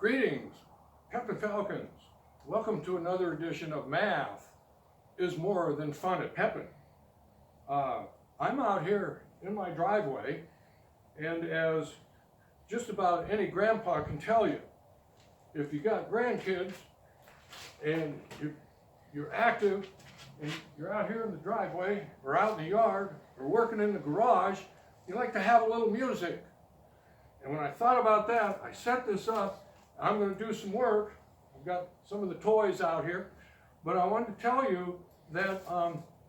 Greetings, Pepin Falcons. Welcome to another edition of Math is More Than Fun at Pepin. I'm out here in my driveway, and as just about any grandpa can tell you, if you got grandkids and you're active and you're out here in the driveway or out in the yard or working in the garage, you like to have a little music. And when I thought about that, I set this up. I'm going to do some work. I've got some of the toys out here, but I wanted to tell you that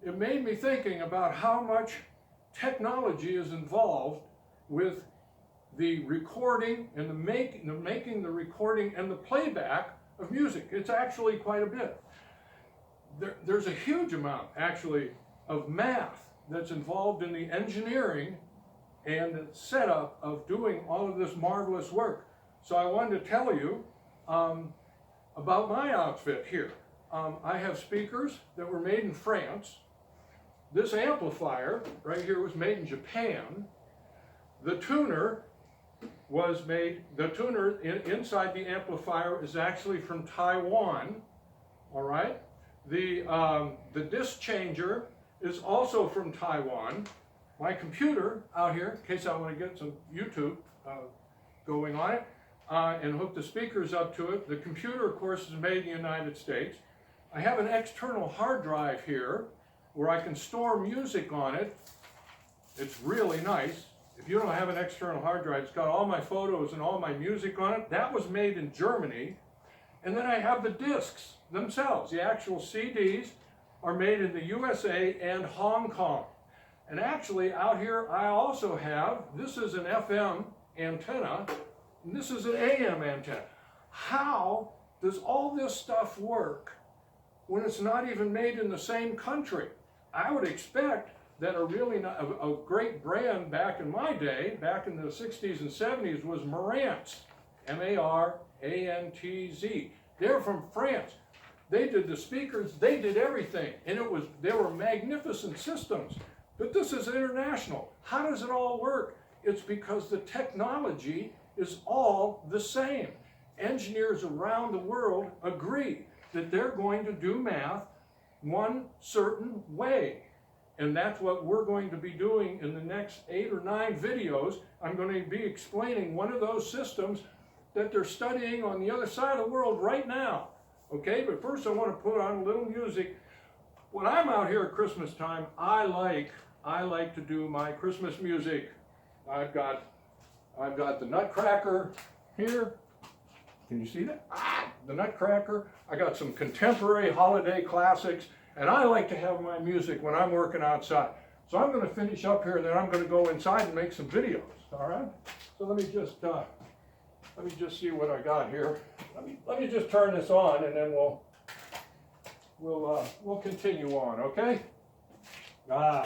it made me thinking about how much technology is involved with the recording and the making the recording and the playback of music. It's actually quite a bit. There's a huge amount, actually, of math that's involved in the engineering and the setup of doing all of this marvelous work. So I wanted to tell you about my outfit here. I have speakers that were made in France. This amplifier right here was made in Japan. The tuner was made, inside the amplifier is actually from Taiwan, all right? The disc changer is also from Taiwan. My computer out here, in case I want to get some YouTube going on it, and hook the speakers up to it. The computer, of course, is made in the United States. I have an external hard drive here where I can store music on it. It's really nice. If you don't have an external hard drive, it's got all my photos and all my music on it. That was made in Germany. And then I have the discs themselves. The actual CDs are made in the USA and Hong Kong. And actually out here I also have, this is an FM antenna, and this is an AM antenna. How does all this stuff work when it's not even made in the same country? I would expect that a great brand back in my day, back in the 60s and 70s, was Marantz, M-A-R-A-N-T-Z. They're from France. They did the speakers, they did everything, and they were magnificent systems. But this is international. How does it all work? It's because the technology is all the same. Engineers around the world agree that they're going to do math one certain way. And that's what we're going to be doing in the next 8 or 9 videos. I'm going to be explaining one of those systems that they're studying on the other side of the world right now. Okay, but first I want to put on a little music. When I'm out here at Christmas time, I like to do my Christmas music. I've got the Nutcracker here. Can you see that? The Nutcracker. I got some contemporary holiday classics, and I like to have my music when I'm working outside. So I'm going to finish up here, and then I'm going to go inside and make some videos. All right. So let me just see what I got here. Let me just turn this on, and then we'll continue on. Okay.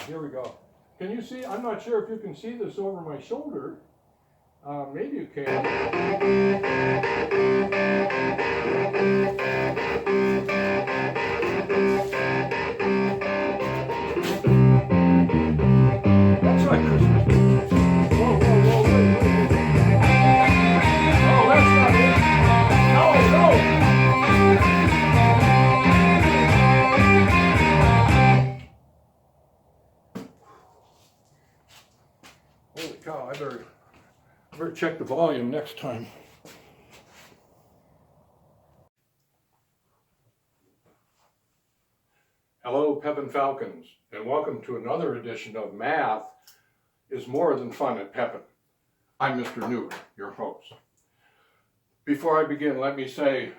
Here we go. Can you see? I'm not sure if you can see this over my shoulder. Maybe you can. That's like Christmas. Whoa, wait. Oh, that's not it. No. Holy cow, I better check the volume next time. Hello, Pepin Falcons, and welcome to another edition of Math is More Than Fun at Pepin. I'm Mr. Newt, your host. Before I begin, let me say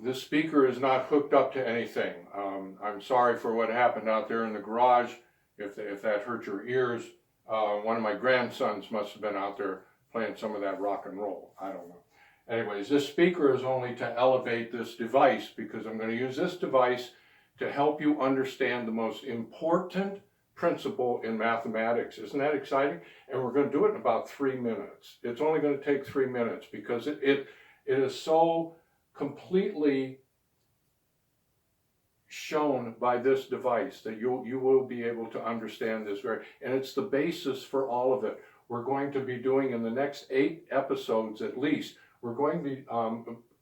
this speaker is not hooked up to anything. I'm sorry for what happened out there in the garage. If that hurt your ears, one of my grandsons must have been out there playing some of that rock and roll. I don't know. Anyways, this speaker is only to elevate this device because I'm going to use this device to help you understand the most important principle in mathematics. Isn't that exciting? And we're going to do it in about 3 minutes. It's only going to take 3 minutes because it is so completely shown by this device that you will be able to understand this and it's the basis for all of it. We're going to be doing in the next 8 episodes at least, we're going to be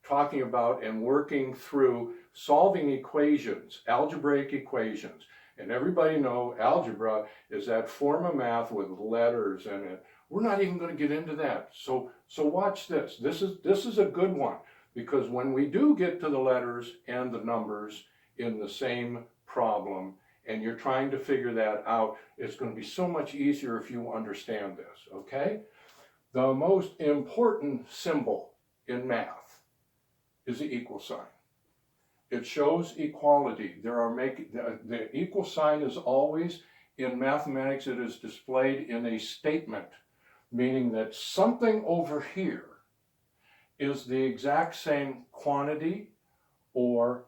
talking about and working through solving equations, algebraic equations. And everybody know algebra is that form of math with letters in it. We're not even going to get into that. So watch this. This is a good one, because when we do get to the letters and the numbers in the same problem, and you're trying to figure that out, it's going to be so much easier if you understand this, okay? The most important symbol in math is the equal sign. It shows equality. The equal sign is always, in mathematics, it is displayed in a statement, meaning that something over here is the exact same quantity or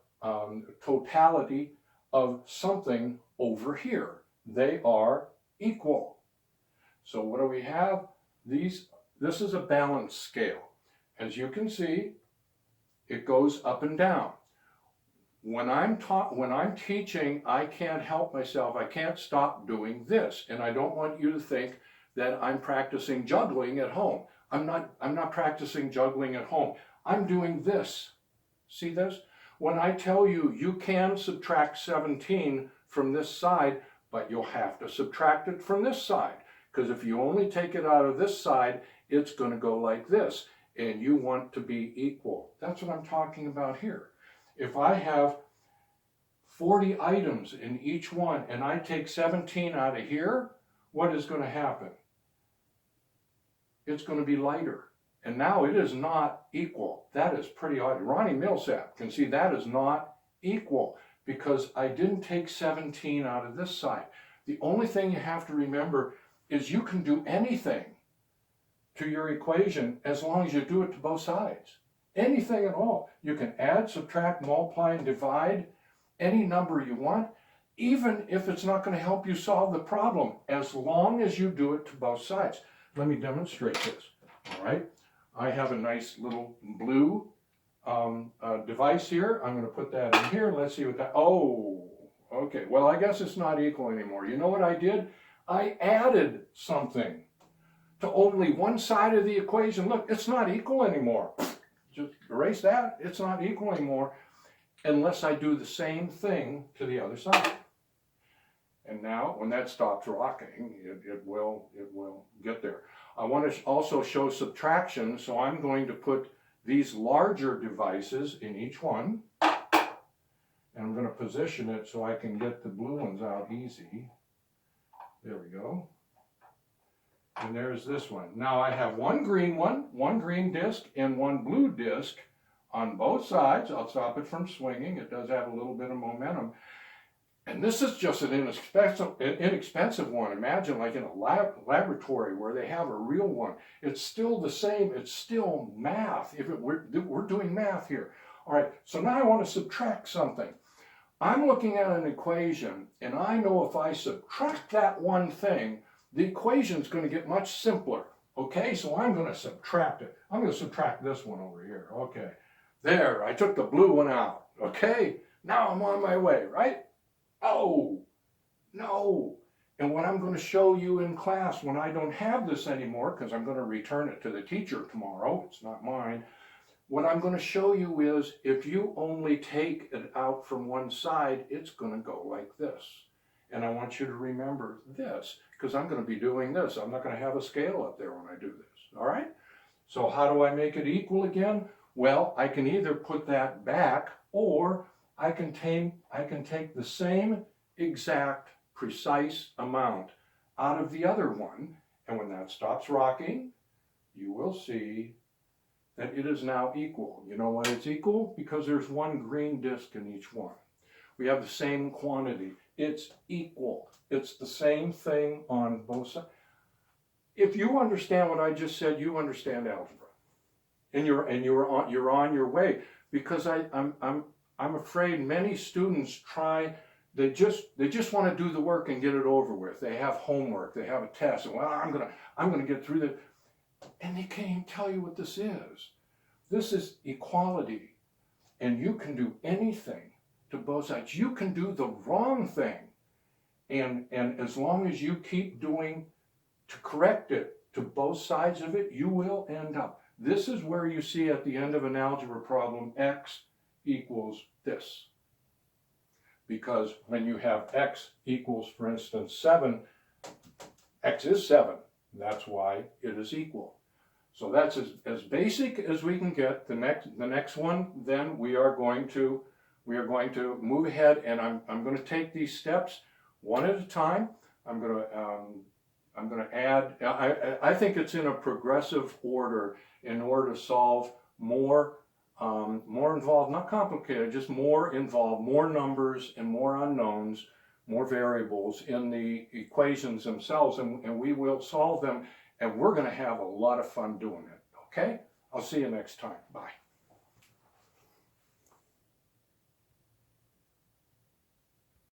totality of something over here. They are equal. So what do we have? This is a balance scale. As you can see, it goes up and down. When I'm teaching, I can't help myself. I can't stop doing this. And I don't want you to think that I'm practicing juggling at home. I'm not practicing juggling at home. I'm doing this. See this? When I tell you, you can subtract 17 from this side, but you'll have to subtract it from this side. Because if you only take it out of this side, it's going to go like this. And you want to be equal. That's what I'm talking about here. If I have 40 items in each one and I take 17 out of here, what is going to happen? It's going to be lighter. And now it is not equal. That is pretty odd. Ronnie Millsap can see that is not equal because I didn't take 17 out of this side. The only thing you have to remember is you can do anything to your equation as long as you do it to both sides. Anything at all. You can add, subtract, multiply, and divide any number you want, even if it's not going to help you solve the problem, as long as you do it to both sides. Let me demonstrate this. All right. I have a nice little blue device here. I'm going to put that in here. Let's see what that, oh, okay. Well, I guess it's not equal anymore. You know what I did? I added something to only one side of the equation. Look, it's not equal anymore. Just erase that. It's not equal anymore unless I do the same thing to the other side. And now, when that stops rocking, it will get there. I want to also show subtraction, so I'm going to put these larger devices in each one. And I'm going to position it so I can get the blue ones out easy. There we go. And there's this one. Now I have one green disc, and one blue disc on both sides. I'll stop it from swinging. It does have a little bit of momentum. And this is just an inexpensive one. Imagine like in a laboratory where they have a real one. It's still the same. It's still math. We're doing math here. All right, so now I want to subtract something. I'm looking at an equation, and I know if I subtract that one thing, the equation is going to get much simpler. Okay, so I'm going to subtract it. I'm going to subtract this one over here. Okay, there, I took the blue one out. Okay, now I'm on my way, right? Oh, no. And what I'm going to show you in class when I don't have this anymore, because I'm going to return it to the teacher tomorrow, it's not mine, what I'm going to show you is if you only take it out from one side, it's going to go like this. And I want you to remember this, because I'm going to be doing this. I'm not going to have a scale up there when I do this, all right? So how do I make it equal again? Well, I can either put that back, or I can take the same exact precise amount out of the other one, and when that stops rocking, you will see that it is now equal. You know why it's equal? Because there's one green disc in each one. We have the same quantity. It's equal. It's the same thing on both sides. If you understand what I just said, you understand algebra, and you're on your way. Because I'm afraid many students try. They just want to do the work and get it over with. They have homework. They have a test. And, well, I'm gonna get through that, and they can't even tell you what this is. This is equality, and you can do anything to both sides. You can do the wrong thing, and as long as you keep doing to correct it to both sides of it, you will end up This is where you see at the end of an algebra problem, x equals this. Because when you have x equals, for instance, 7, x is 7. That's why it is equal. So that's as basic as we can get. The next one, then we are going to move ahead, and I'm going to take these steps one at a time. I'm going to add. I think it's in a progressive order in order to solve more involved, not complicated, just more involved, more numbers and more unknowns, more variables in the equations themselves, and we will solve them, and we're going to have a lot of fun doing it. Okay? I'll see you next time. Bye.